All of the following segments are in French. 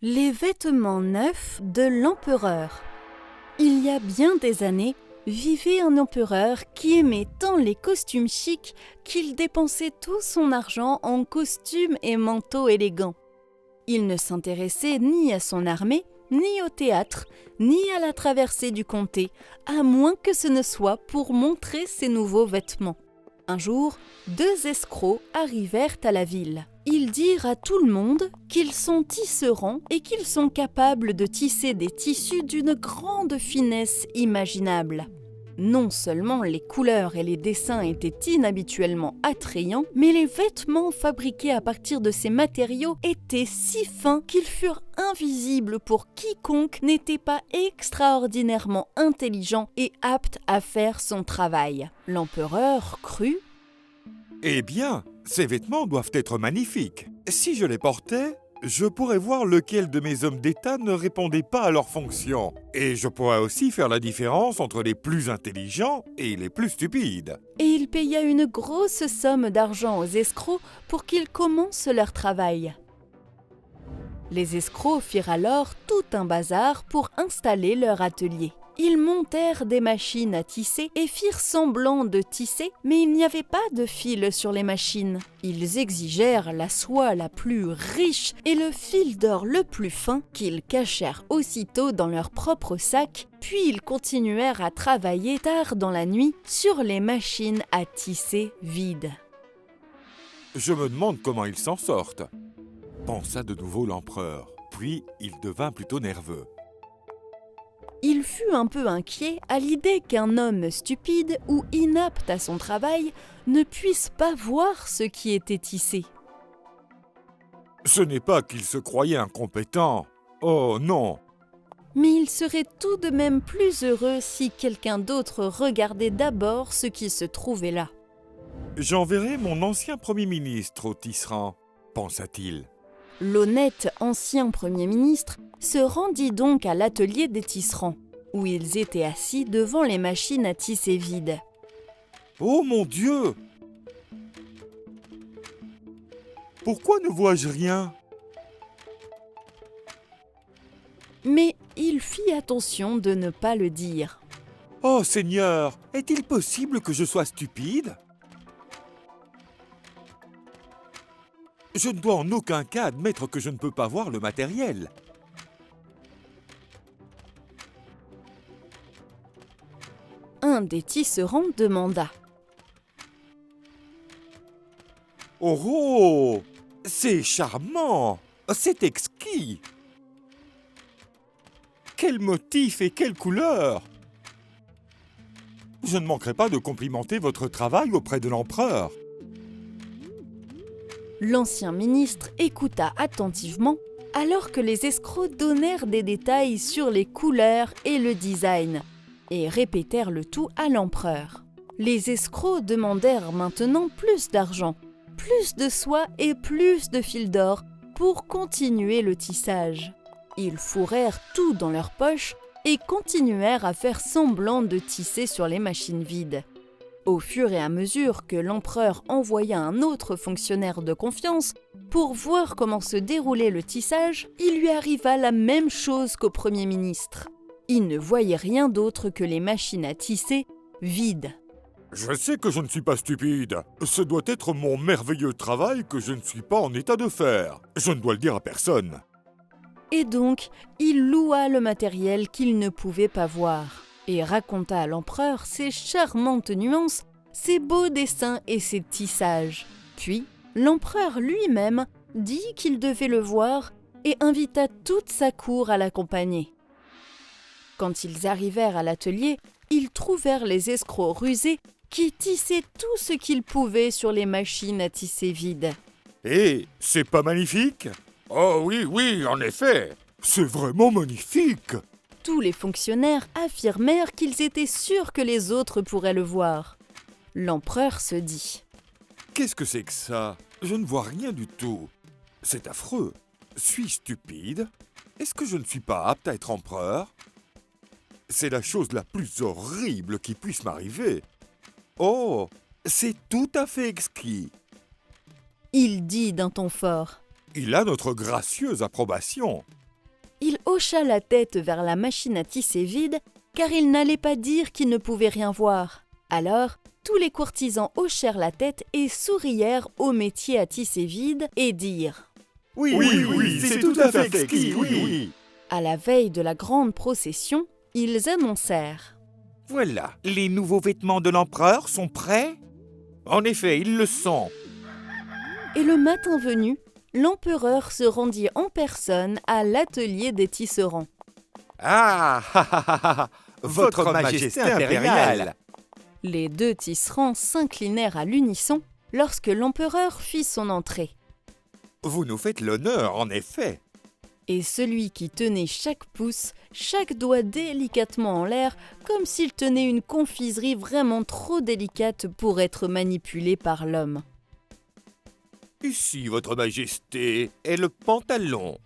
Les vêtements neufs de l'empereur. Il y a bien des années, vivait un empereur qui aimait tant les costumes chics qu'il dépensait tout son argent en costumes et manteaux élégants. Il ne s'intéressait ni à son armée, ni au théâtre, ni à la traversée du comté, à moins que ce ne soit pour montrer ses nouveaux vêtements. Un jour, 2 escrocs arrivèrent à la ville. Ils dirent à tout le monde qu'ils sont tisserands et qu'ils sont capables de tisser des tissus d'une grande finesse imaginable. Non seulement les couleurs et les dessins étaient inhabituellement attrayants, mais les vêtements fabriqués à partir de ces matériaux étaient si fins qu'ils furent invisibles pour quiconque n'était pas extraordinairement intelligent et apte à faire son travail. L'empereur crut: Eh bien, ces vêtements doivent être magnifiques. Si je les portais, je pourrais voir lequel de mes hommes d'État ne répondait pas à leur fonction. Et je pourrais aussi faire la différence entre les plus intelligents et les plus stupides. Et il paya une grosse somme d'argent aux escrocs pour qu'ils commencent leur travail. Les escrocs firent alors tout un bazar pour installer leur atelier. Ils montèrent des machines à tisser et firent semblant de tisser, mais il n'y avait pas de fil sur les machines. Ils exigèrent la soie la plus riche et le fil d'or le plus fin, qu'ils cachèrent aussitôt dans leur propre sac, puis ils continuèrent à travailler tard dans la nuit sur les machines à tisser vides. Je me demande comment ils s'en sortent, pensa de nouveau l'empereur. Puis il devint plutôt nerveux. Il fut un peu inquiet à l'idée qu'un homme stupide ou inapte à son travail ne puisse pas voir ce qui était tissé. Ce n'est pas qu'il se croyait incompétent. Oh non! Mais il serait tout de même plus heureux si quelqu'un d'autre regardait d'abord ce qui se trouvait là. J'enverrai mon ancien Premier ministre au tisserand, pensa-t-il. L'honnête ancien Premier ministre se rendit donc à l'atelier des tisserands, où ils étaient assis devant les machines à tisser vides. Oh mon Dieu! Pourquoi ne vois-je rien? Mais il fit attention de ne pas le dire. Oh Seigneur, est-il possible que je sois stupide? Je ne dois en aucun cas admettre que je ne peux pas voir le matériel. Un des tisserands demanda: Oh oh! C'est charmant! C'est exquis! Quel motif et quelle couleur! Je ne manquerai pas de complimenter votre travail auprès de l'empereur. L'ancien ministre écouta attentivement alors que les escrocs donnèrent des détails sur les couleurs et le design et répétèrent le tout à l'empereur. Les escrocs demandèrent maintenant plus d'argent, plus de soie et plus de fil d'or pour continuer le tissage. Ils fourrèrent tout dans leurs poches et continuèrent à faire semblant de tisser sur les machines vides. Au fur et à mesure que l'empereur envoya un autre fonctionnaire de confiance pour voir comment se déroulait le tissage, il lui arriva la même chose qu'au Premier ministre. Il ne voyait rien d'autre que les machines à tisser vides. Je sais que je ne suis pas stupide. Ce doit être mon merveilleux travail que je ne suis pas en état de faire. Je ne dois le dire à personne. Et donc, il loua le matériel qu'il ne pouvait pas voir et raconta à l'empereur ses charmantes nuances, ses beaux dessins et ses tissages. Puis, l'empereur lui-même dit qu'il devait le voir et invita toute sa cour à l'accompagner. Quand ils arrivèrent à l'atelier, ils trouvèrent les escrocs rusés qui tissaient tout ce qu'ils pouvaient sur les machines à tisser vides. Eh, c'est pas magnifique? Oh oui, oui, en effet. C'est vraiment magnifique. Tous les fonctionnaires affirmèrent qu'ils étaient sûrs que les autres pourraient le voir. L'empereur se dit: Qu'est-ce que c'est que ça? Je ne vois rien du tout. C'est affreux. Suis-je stupide? Est-ce que je ne suis pas apte à être empereur? C'est la chose la plus horrible qui puisse m'arriver. Oh, c'est tout à fait exquis. Il dit d'un ton fort: Il a notre gracieuse approbation. Il hocha la tête vers la machine à tisser vide, car il n'allait pas dire qu'il ne pouvait rien voir. Alors, tous les courtisans hochèrent la tête et sourièrent au métier à tisser vide et dirent « Oui, c'est tout à fait exquis, oui. » À la veille de la grande procession, ils annoncèrent « Voilà, les nouveaux vêtements de l'empereur sont prêts ?» En effet, ils le sont. Et le matin venu, l'empereur se rendit en personne à l'atelier des tisserands. « Ah, votre majesté impériale !» Les deux tisserands s'inclinèrent à l'unisson lorsque l'empereur fit son entrée. « Vous nous faites l'honneur, en effet. » Et celui qui tenait chaque pouce, chaque doigt délicatement en l'air, comme s'il tenait une confiserie vraiment trop délicate pour être manipulée par l'homme. « Ici, votre majesté, est le pantalon. »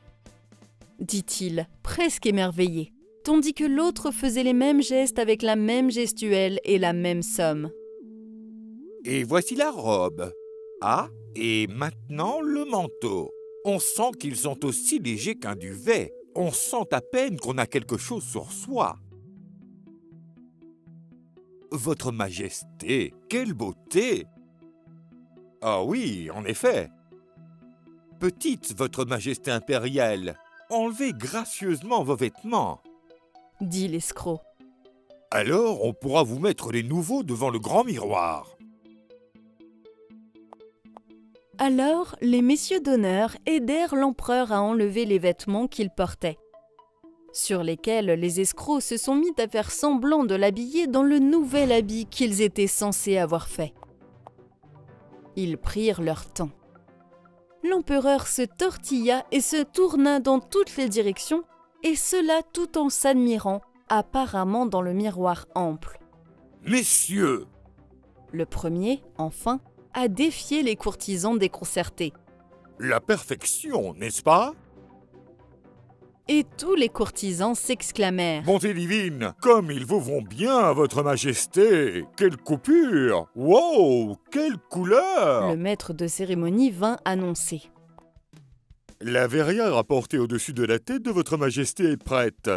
dit-il, presque émerveillé, tandis que l'autre faisait les mêmes gestes avec la même gestuelle et la même somme. « Et voici la robe. Ah, et maintenant le manteau. On sent qu'ils sont aussi légers qu'un duvet. On sent à peine qu'on a quelque chose sur soi. » Votre majesté, quelle beauté! Ah oui, en effet. Petite, votre majesté impériale, enlevez gracieusement vos vêtements. Dit l'escroc. Alors, on pourra vous mettre les nouveaux devant le grand miroir. Alors, les messieurs d'honneur aidèrent l'empereur à enlever les vêtements qu'il portait, sur lesquels les escrocs se sont mis à faire semblant de l'habiller dans le nouvel habit qu'ils étaient censés avoir fait. Ils prirent leur temps. L'empereur se tortilla et se tourna dans toutes les directions, et cela tout en s'admirant, apparemment dans le miroir ample. « Messieurs !» Le premier, enfin, a défié les courtisans déconcertés. « La perfection, n'est-ce pas ?» Et tous les courtisans s'exclamèrent. « Bonté divine, comme ils vous vont bien, votre majesté! Quelle coupure! Wow! Quelle couleur !» Le maître de cérémonie vint annoncer. « La verrière à porter au-dessus de la tête de votre majesté est prête.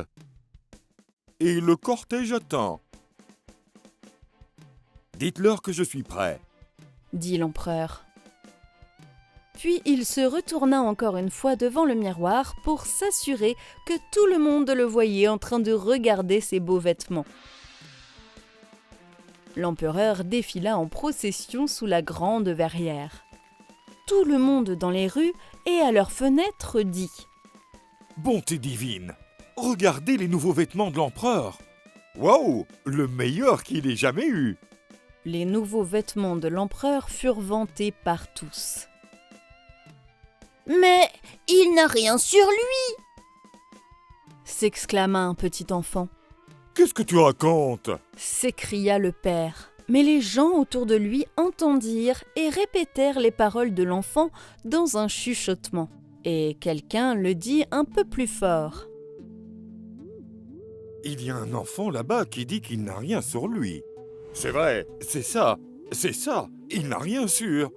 Et le cortège attend. Dites-leur que je suis prêt. » dit l'empereur. Puis il se retourna encore une fois devant le miroir pour s'assurer que tout le monde le voyait en train de regarder ses beaux vêtements. L'empereur défila en procession sous la grande verrière. Tout le monde dans les rues et à leurs fenêtres dit « Bonté divine, regardez les nouveaux vêtements de l'empereur. Waouh, le meilleur qu'il ait jamais eu. » Les nouveaux vêtements de l'empereur furent vantés par tous. « Mais il n'a rien sur lui !» s'exclama un petit enfant. « Qu'est-ce que tu racontes ?» s'écria le père. Mais les gens autour de lui entendirent et répétèrent les paroles de l'enfant dans un chuchotement. Et quelqu'un le dit un peu plus fort. « Il y a un enfant là-bas qui dit qu'il n'a rien sur lui. C'est vrai, c'est ça, il n'a rien sur. »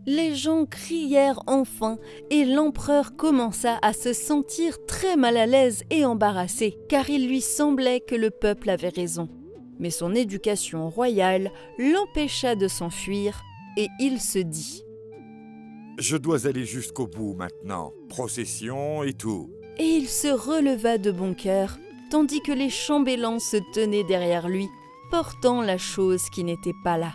Les gens crièrent enfin et l'empereur commença à se sentir très mal à l'aise et embarrassé, car il lui semblait que le peuple avait raison. Mais son éducation royale l'empêcha de s'enfuir et il se dit « Je dois aller jusqu'au bout maintenant, procession et tout. » Et il se releva de bon cœur, tandis que les chambellans se tenaient derrière lui, portant la chose qui n'était pas là.